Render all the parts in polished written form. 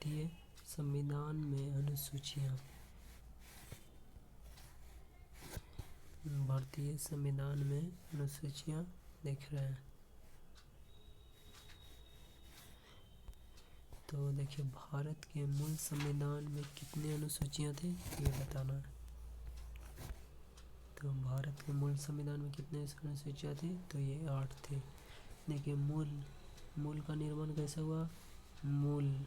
भारतीय संविधान में अनुसूचियाँ। भारतीय संविधान में अनुसूचियाँ देख रहे हैं। तो देखिए भारत के मूल संविधान में कितनी अनुसूचियाँ थी ये बताना है। तो भारत के मूल संविधान में कितने अनुसूचियाँ थी तो ये 8 थी। देखिए मूल का निर्माण कैसे हुआ। मूल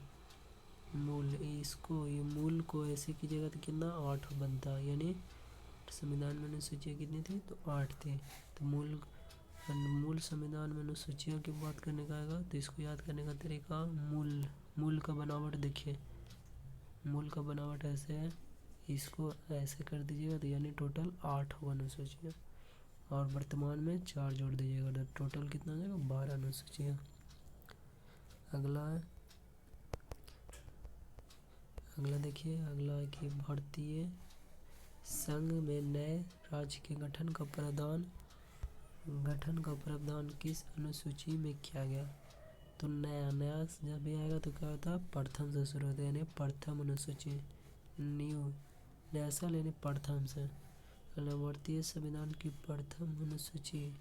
ये मूल को ऐसे कीजिएगा तो कितना 8 बनता है, यानी संविधान में अनुसूचियाँ कितनी थी तो 8 थी। तो मूल संविधान में अनुसूचियों की बात करने का आएगा तो इसको याद करने का तरीका मूल का बनावट देखिए। मूल का बनावट ऐसे है, इसको ऐसे कर दीजिएगा तो यानी टोटल 8 होगा अनुसूचियाँ, और वर्तमान में 4 जोड़ दीजिएगा तो टोटल कितना हो जाएगा 12 अनुसूचियाँ। अगला देखिए, अगला है कि भारतीय संघ में नए राज्य के गठन का प्रावधान किस अनुसूची में किया गया। तो नया जब भी आएगा तो क्या होता है प्रथम से शुरू होता है, यानी प्रथम अनुसूची। न्यू नेशनल यानी प्रथम से। भारतीय संविधान की प्रथम अनुसूची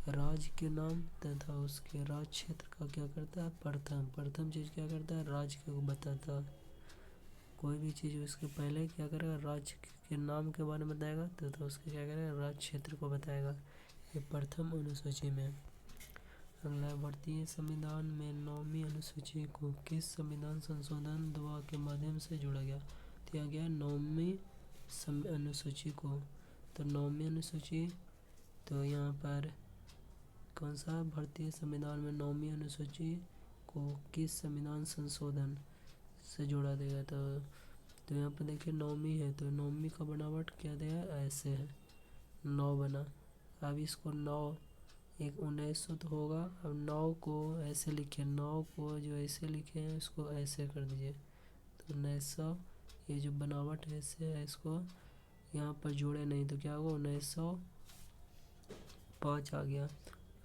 राज्य के नाम तथा उसके राज्य क्षेत्र का क्या करता है प्रथम चीज क्या करता है राज्य को बताता है। कोई भी चीज़ उसके पहले क्या करेगा राज्य के नाम के बारे में बताएगा तथा उसके क्या करेगा राज्य क्षेत्र को बताएगा। ये प्रथम अनुसूची में। अगला भारतीय संविधान में 9वीं अनुसूची को किस संविधान संशोधन दवा के माध्यम से जोड़ा गया। दिया गया 9वीं अनुसूची को। तो 9वीं अनुसूची तो यहाँ पर कौन सा भारतीय संविधान में 9वीं अनुसूची को किस संविधान संशोधन से जोड़ा देगा। तो यहाँ पर देखिए 9वीं है तो 9वीं का बनावट क्या दिया है ऐसे है 9 बना। अब इसको 9 एक 1900 तो होगा। अब 9 को ऐसे लिखे, 9 को जो ऐसे लिखे हैं इसको ऐसे कर दीजिए तो 1900 ये जो बनावट है ऐसे है, इसको यहाँ पर जोड़े नहीं तो क्या होगा 1905 आ गया।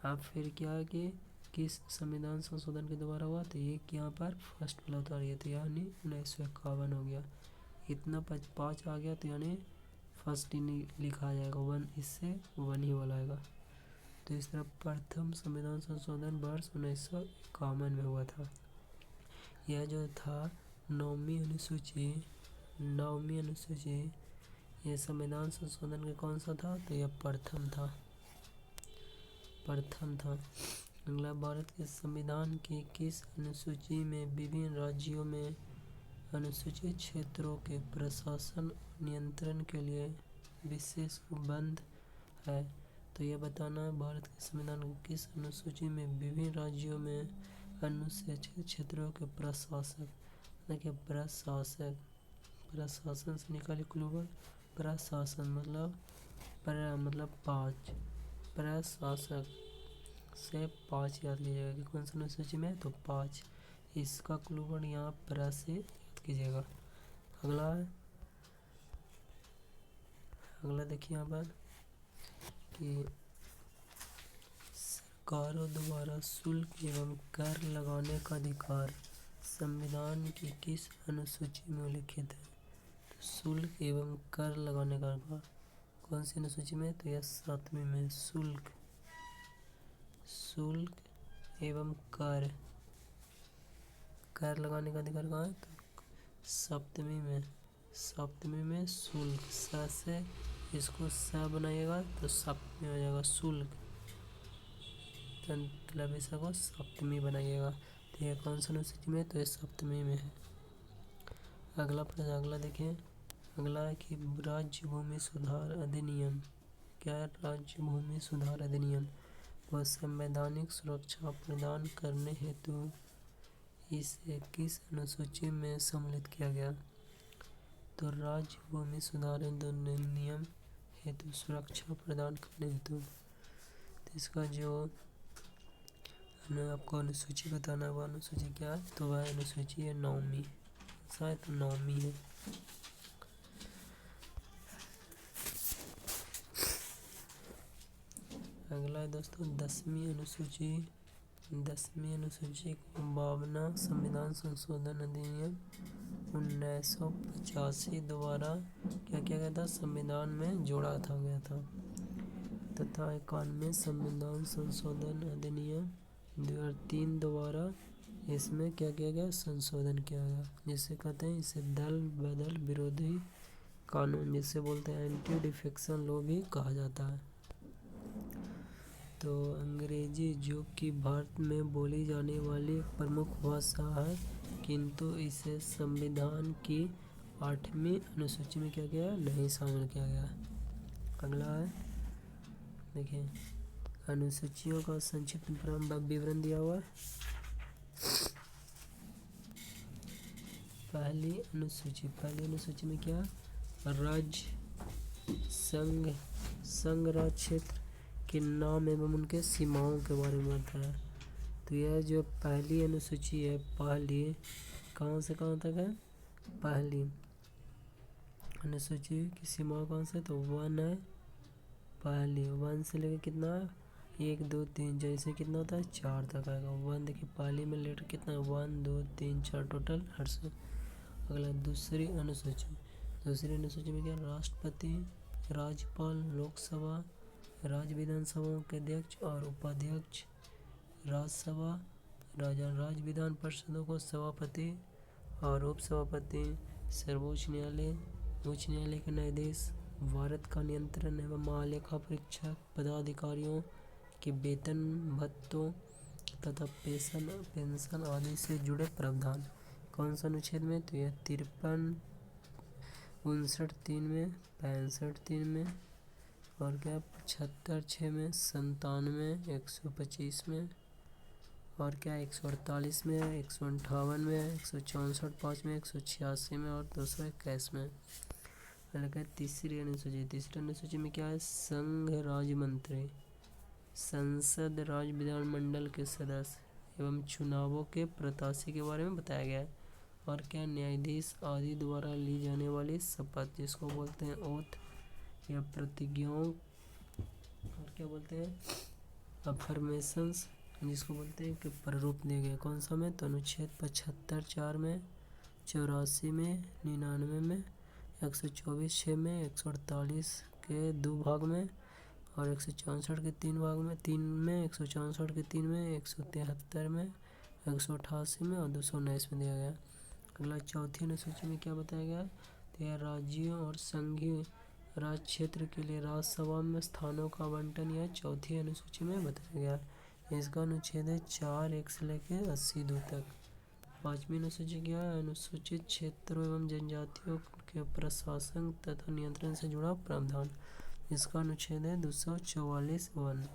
अब फिर क्या है कि किस संविधान संशोधन के द्वारा हुआ तो ये यहाँ पर फर्स्ट वाला उतारिए तो यानी 1951 हो गया। इतना 5 आ गया तो यानी फर्स्ट ही नहीं लिखा जाएगा 1, इससे 1 ही वाला आएगा। तो इस तरह प्रथम संविधान संशोधन वर्ष 1951 में हुआ था। यह जो था 9वीं अनुसूची ये संविधान संशोधन के कौन सा था तो यह प्रथम था। अगला भारत के संविधान की किस अनुसूची में विभिन्न राज्यों में अनुसूचित क्षेत्रों के प्रशासन नियंत्रण के लिए विशेष उपबंध है। तो यह बताना है भारत के संविधान की किस अनुसूची में विभिन्न राज्यों में अनुसूचित क्षेत्रों के प्रशासक। देखिए प्रशासन से निकाले क्लूवर प्रशासन मतलब 5 प्रशासक से 5 याद कीजिएगा कि कौन सा अनुसूची में तो 5, इसका क्लूवर यहाँ प्र से याद कीजिएगा। अगला देखिए यहाँ पर कि सरकारों द्वारा शुल्क एवं कर लगाने का अधिकार संविधान की किस अनुसूची में उल्लिखित है। तो शुल्क एवं कर लगाने का अधिकार कौन सी अनुसूची में तो यह 7वीं में। शुल्क एवं कर लगाने का अधिकार कहाँ है तो 7वीं में शुल्क से इसको स बनाइएगा तो 7वीं हो जाएगा शुल्क, मतलब इसको 7वीं बनाइएगा। तो यह कौन सा अनुसूची में तो ये 7वीं में है। अगला देखिए, अगला है कि राज्य भूमि सुधार अधिनियम क्या है। राज्य भूमि सुधार अधिनियम व संवैधानिक सुरक्षा प्रदान करने हेतु इसे किस अनुसूची में सम्मिलित किया गया। तो राज्य भूमि सुधार अधिनियम हेतु सुरक्षा प्रदान करने हेतु तो इसका जो आपको अनुसूची बताना है वह अनुसूची क्या है तो वह अनुसूची है 9वीं, शायद 9वीं है। अगला है दोस्तों 10वीं अनुसूची 10वीं अनुसूची को 52वां संविधान संशोधन अधिनियम 1985 द्वारा क्या किया गया था, संविधान में जोड़ा था गया था, तथा 91वें संविधान संशोधन अधिनियम 2003 द्वारा इसमें क्या किया गया, संशोधन किया गया, जिसे कहते हैं इसे दल बदल विरोधी कानून, जिसे बोलते हैं एंटी डिफेक्शन लॉ भी कहा जाता है। तो अंग्रेजी जो कि भारत में बोली जाने वाली एक प्रमुख भाषा है, किंतु इसे संविधान की 8वीं अनुसूची में क्या गया, नहीं शामिल किया गया। अगला है, देखिए अनुसूचियों का संक्षिप्त विवरण दिया हुआ है। पहली अनुसूची में क्या, राज्य संघ राज्य क्षेत्र के नाम एवं उनके सीमाओं के बारे में बताया। तो यह जो पहली अनुसूची है, पहली कहाँ से कहाँ तक है, पहली अनुसूची की सीमा कहाँ से, तो 1 है, पहली 1 से लेकर कितना, 1 2 3, जैसे कितना होता है 4 तक आएगा। 1 देखिए पहली में लेटर कितना है, 1 2 3 4 टोटल 800। अगला दूसरी अनुसूची में क्या, राष्ट्रपति, राज्यपाल, लोकसभा, राज्य विधानसभाओं के अध्यक्ष और उपाध्यक्ष, राज्यसभा, राज्य विधान परिषदों को सभापति और उपसभापति, सर्वोच्च न्यायालय, उच्च न्यायालय के न्यायाधीश, भारत का नियंत्रण एवं महालेखा परीक्षक पदाधिकारियों के वेतन भत्तों तथा पेंशन आदि से जुड़े प्रावधान कौन सा अनुच्छेद में, तो यह 53, 59 3 में, 65 3 में, और क्या 75 6 में, 97 125 में, और क्या 148 में, 158 में, 164 5 में, 186 में और 221 में। तीसरी अनुसूची में क्या है, संघ राज्य मंत्री, संसद, राज्य विधानमंडल के सदस्य एवं चुनावों के प्रत्याशी के बारे में बताया गया है। और क्या, न्यायाधीश आदि द्वारा ली जाने वाली शपथ, जिसको बोलते हैं ओथ या प्रतिज्ञाओं, और क्या बोलते हैं अफर्मेशंस, जिसको बोलते हैं कि प्रारूप दिए गए कौन सा में, तो अनुच्छेद 75 4 में, 84 में, 99 में, 124 6 में, 148 के 2 भाग में और 164 के 3 भाग में, 164 के 3 में, 173 में, 188 में और 219 में दिया गया। अगला चौथी अनुसूची में क्या बताया गया, तो यह राज्यों और संघीय राज्य क्षेत्र के लिए राज्यसभा में स्थानों का आवंटन यह चौथी अनुसूची में बताया गया। इसका अनुच्छेद है 4 1 से लेकर 80 2 तक। 5वीं अनुसूची क्या है, अनुसूचित क्षेत्रों एवं जनजातियों के प्रशासन तथा नियंत्रण से जुड़ा प्रावधान, इसका अनुच्छेद है 244 1।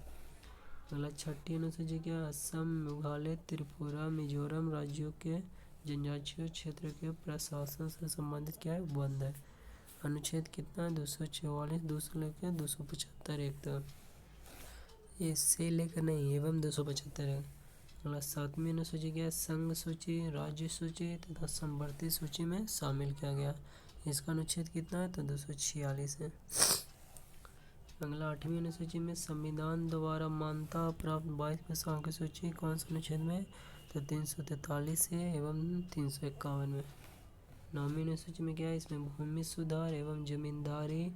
अगला 6ठी अनुसूची क्या है, असम, मेघालय, त्रिपुरा, मिजोरम राज्यों के जनजातीय क्षेत्र के प्रशासन से संबंधित क्या है, बंद है। अनुच्छेद कितना है, 244 2 से लेकर 275 1 तक, इससे लेकर नहीं एवं 275 है। अगला 7वीं अनुसूची क्या है, संघ सूची, राज्य सूची तथा संवर्ती सूची में शामिल किया गया, इसका अनुच्छेद कितना है, तो 246 है। अगला 8वीं अनुसूची में संविधान द्वारा मान्यता प्राप्त 22 भाषाओं की सूची कौन से अनुच्छेद में, तो 343 है एवं 351 में। 9वीं अनुसूची में क्या है, इसमें भूमि सुधार एवं जमींदारी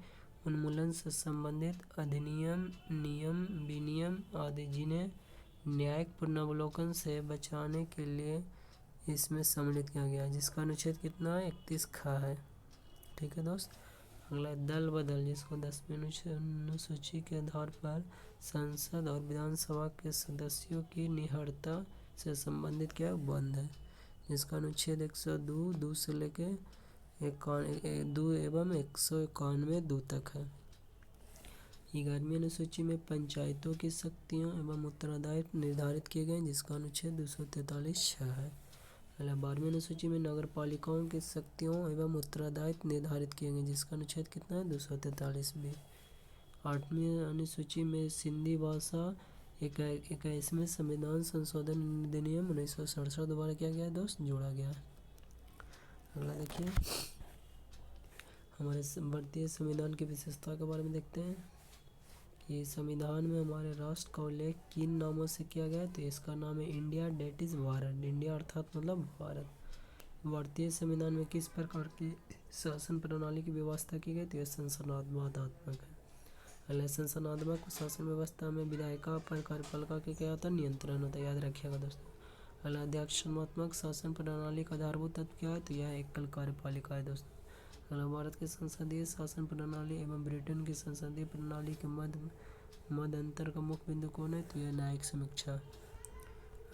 उन्मूलन से संबंधित अधिनियम, नियम, विनियम आदि जिन्हें न्यायिक पुनर्वलोकन से बचाने के लिए इसमें सम्मिलित किया गया, जिसका अनुच्छेद कितना है, 31 ख है। ठीक है दोस्त। अगला दल बदल, जिसको 10वीं अनुसूची के आधार पर संसद और विधानसभा के सदस्यों की निहरता से संबंधित क्या बंद है, जिसका अनुच्छेद 102 2 से लेकर 2 एवं 191 2 तक है। 11वीं अनुसूची में पंचायतों की शक्तियों एवं उत्तरदायित्व निर्धारित किए गए, जिसका अनुच्छेद 243 6 है। 12वीं अनुसूची में नगर पालिकाओं की शक्तियों एवं उत्तरदायित्व निर्धारित किए गए, जिसका अनुच्छेद कितना है, 243 भी। 8वीं अनुसूची में सिंधी भाषा 21वें संविधान संशोधन अधिनियम 1967 द्वारा क्या गया दोस्त, जोड़ा गया। अगला देखिए हमारे भारतीय संविधान की विशेषता के बारे में देखते हैं ये संविधान में हमारे राष्ट्र का उल्लेख किन नामों से किया गया है? तो इसका नाम है India, that is Bharat. India अर्थात मतलब भारत। भारतीय संविधान में किस प्रकार की शासन प्रणाली की व्यवस्था की गई? तो यह संसदीय है। संसदीय शासन व्यवस्था में विधायिका पर कार्यपालिका के क्या होता है? नियंत्रण होता है, याद रखिएगा दोस्तों। अध्यक्षात्मक शासन प्रणाली का आधारभूत तत्व क्या है? तो यह एकल कार्यपालिका है दोस्तों। भारत की संसदीय शासन प्रणाली एवं ब्रिटेन की संसदीय प्रणाली के मध्य अंतर का मुख्य बिंदु कौन है? तो यह न्यायिक समीक्षा।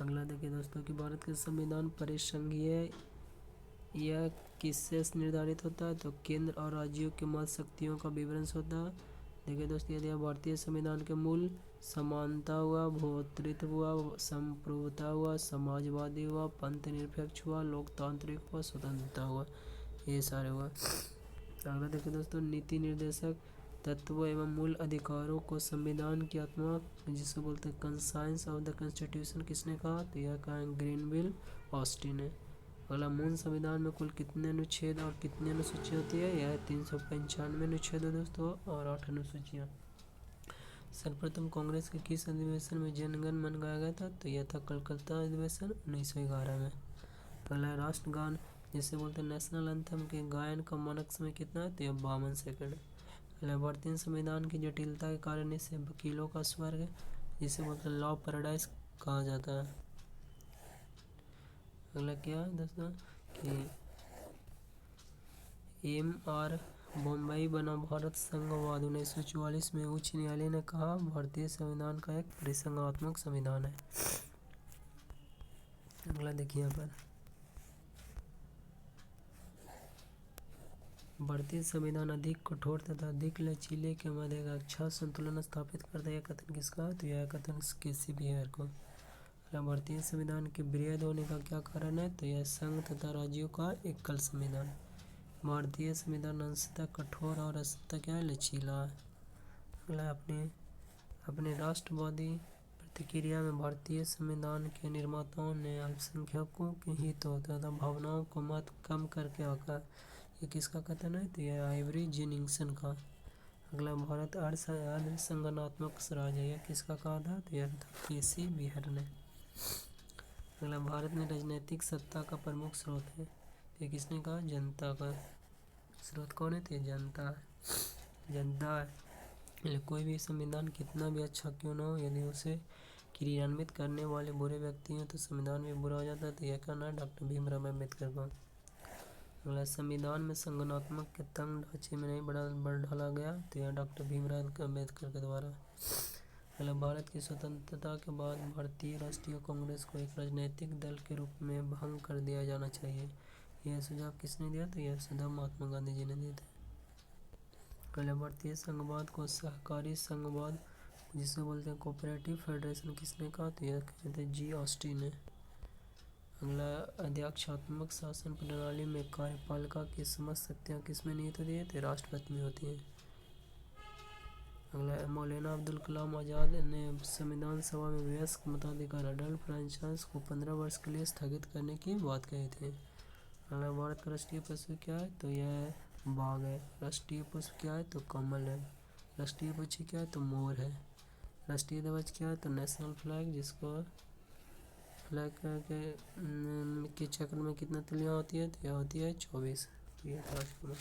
अगला देखिए दोस्तों कि भारत के संविधान परिसंघीय यह किससे निर्धारित होता है? तो केंद्र और राज्यों के मत शक्तियों का विवरण होता है। देखिए दोस्तों, यदि भारतीय संविधान के मूल समानता हुआ, भ्रातृत्व हुआ, संप्रभुता हुआ, समाजवादी हुआ, पंथ निरपेक्ष हुआ, लोकतांत्रिक हुआ, स्वतंत्रता हुआ, ये सारे हुआ। अगला देखिए दोस्तों, नीति निर्देशक तत्वों एवं मूल अधिकारों को संविधान की आत्मा जिसे बोलते हैं कंसाइंस ऑफ द कॉन्स्टिट्यूशन किसने कहा? तो यह कहा ग्रीनविल ऑस्टिन ने। अगला, मूल संविधान में कुल कितने अनुच्छेद और कितनी अनुसूचियाँ होती है? यह 395 अनुच्छेद है दोस्तों और 8 अनुसूचियाँ। सर्वप्रथम कांग्रेस के किस अधिवेशन में जनगण मन गाया गया था? तो यह था कलकत्ता अधिवेशन 1911 में। अगला, राष्ट्रगान जिसे बोलते हैं नेशनल एंथम के गायन का मानक समय कितना है? तो यह 52 सेकंड। अगला, भारतीय संविधान की जटिलता के कारण इसे वकीलों का स्वर्ग जिसे बोलते हैं लॉ पैराडाइज कहा जाता है। अगला क्या है दोस्तों कि एम.आर. बम्बई बना भारत संघवाद 1944 में उच्च न्यायालय ने कहा भारतीय संविधान का एक परिसंघात्मक संविधान है। अगला देखिए यहाँ पर भारतीय संविधान अधिक कठोर तथा अधिक लचीले के मध्य एक अच्छा संतुलन स्थापित करता है। यह कथन किसका? तो यह कथन केसी बिहार को। भारतीय संविधान के वृहद होने का क्या कारण है? तो यह संघ तथा राज्यों का एकल संविधान। भारतीय संविधान अंशतः कठोर और अंशतः क्या है? लचीला है। अगला, अपने राष्ट्रवादी प्रतिक्रिया में भारतीय संविधान के निर्माताओं ने अल्पसंख्यकों के हितों तथा भावनाओं को मत कम करके आका। ये किसका कथन है? तो यह आइवरी जेनिंगसन का। अगला, भारत अर्ध संगठनात्मक राज्य है, यह किसका कहा था? तो यह केसी बिहार ने। अगला, भारत में राजनीतिक सत्ता का प्रमुख स्रोत है, ये किसने कहा? जनता का। स्रोत कौन है? तो जनता है। जनता है। कोई भी संविधान कितना भी अच्छा क्यों ना हो, यदि उसे क्रियान्वित करने वाले बुरे व्यक्ति हैं तो संविधान भी बुरा हो जाता है। तो यह कहना है डॉक्टर भीमराव अम्बेडकर का। अगला, संविधान में संगठनात्मक के तंग ढांचे में नहीं बढ़ ढाला गया, तो यह डॉक्टर भीमराव अम्बेडकर के द्वारा। अगला, भारत की स्वतंत्रता के बाद भारतीय राष्ट्रीय कांग्रेस को एक राजनीतिक दल के रूप में भंग कर दिया जाना चाहिए। यह सुझाव किसने दिया? तो यह सुझाव महात्मा गांधी जी ने दिए थे। अगला, भारतीय संघवाद को सहकारी संघवाद जिसे बोलते हैं कोऑपरेटिव फेडरेशन किसने कहा? तो यह कहते हैं जी ऑस्टिन ने। अगला, अध्यक्षात्मक शासन प्रणाली में कार्यपालिका की समस्त शक्तियाँ किसमें निहित होती है? तो राष्ट्रपति में होती हैं। अगला, मौलाना अब्दुल कलाम आज़ाद ने संविधान सभा में वयस्क मताधिकार अडल्ट फ्रेंचाइज को 15 वर्ष के लिए स्थगित करने की बात कही थी। अगला, भारत का राष्ट्रीय पशु क्या है? तो यह बाघ है। राष्ट्रीय पुष्प क्या है? तो कमल है। राष्ट्रीय पक्षी क्या है? तो मोर है। राष्ट्रीय ध्वज क्या है? तो नेशनल फ्लैग, जिसको फ्लैग के चक्र में कितना तिलियाँ होती है? तो यह होती है 24। तो यह था आज का।